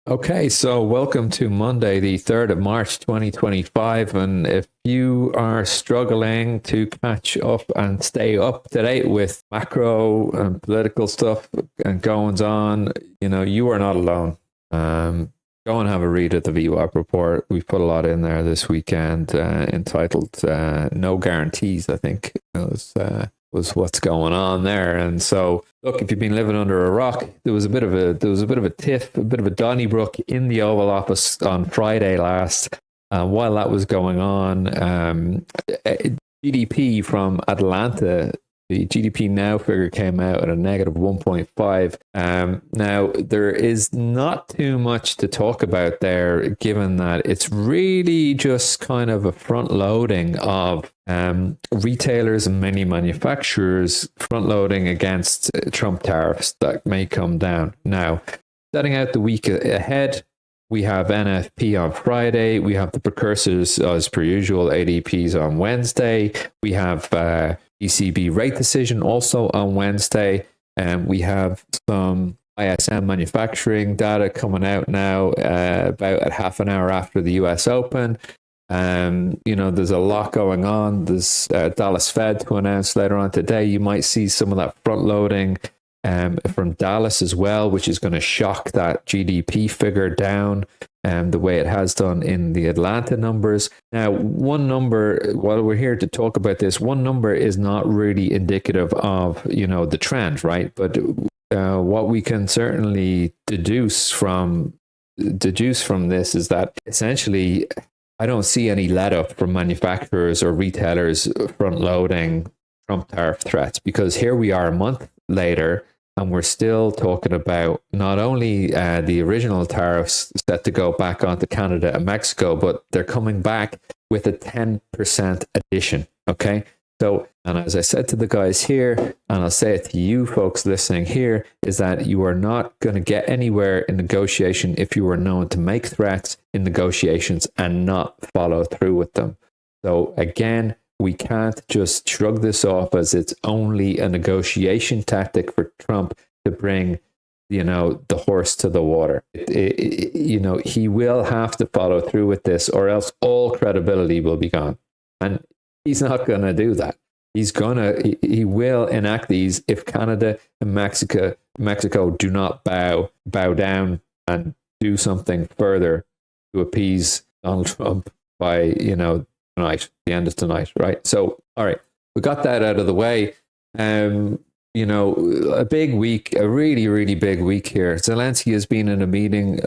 Okay, so welcome to Monday, the 3rd of March, 2025. And if you are struggling to catch up and stay up to date with macro and political stuff and goings on, you are not alone. Go and have a read at the VWAP report. We've put a lot in there this weekend entitled No Guarantees, I think. Was what's going on there. And so, look, if you've been living under a rock, there was a bit of a tiff, a bit of a Donnybrook in the Oval Office on Friday last. While that was going on, GDP from Atlanta, the GDP Now figure came out at a negative 1.5. Now, there is not too much to talk about there, given that it's really just kind of a front loading of retailers and many manufacturers front loading against Trump tariffs that may come down. Now, setting out the week ahead, we have NFP on Friday. We have the precursors, as per usual, ADPs on Wednesday. We have ECB rate decision also on Wednesday. And we have some ISM manufacturing data coming out now about at half an hour after the US Open. There's a lot going on. There's Dallas Fed to announce later on today. You might see some of that front loading from Dallas as well, which is going to shock that GDP figure down the way it has done in the Atlanta numbers. Now, one number, while we're here to talk about this, one number is not really indicative of, the trend, right? But what we can certainly deduce from this is that essentially I don't see any let up from manufacturers or retailers front loading Trump tariff threats, because here we are a month later and we're still talking about not only the original tariffs set to go back onto Canada and Mexico, but they're coming back with a 10% addition. Okay. So, and as I said to the guys here, and I'll say it to you folks listening here, is that you are not going to get anywhere in negotiation if you are known to make threats in negotiations and not follow through with them. So again, we can't just shrug this off as it's only a negotiation tactic for Trump to bring, the horse to the water. He will have to follow through with this, or else all credibility will be gone. And he's not going to do that. He will enact these if Canada and Mexico do not bow down and do something further to appease Donald Trump by, tonight, the end of tonight, right? So, all right, we got that out of the way. A big week, a really, really big week here. Zelensky has been in a meeting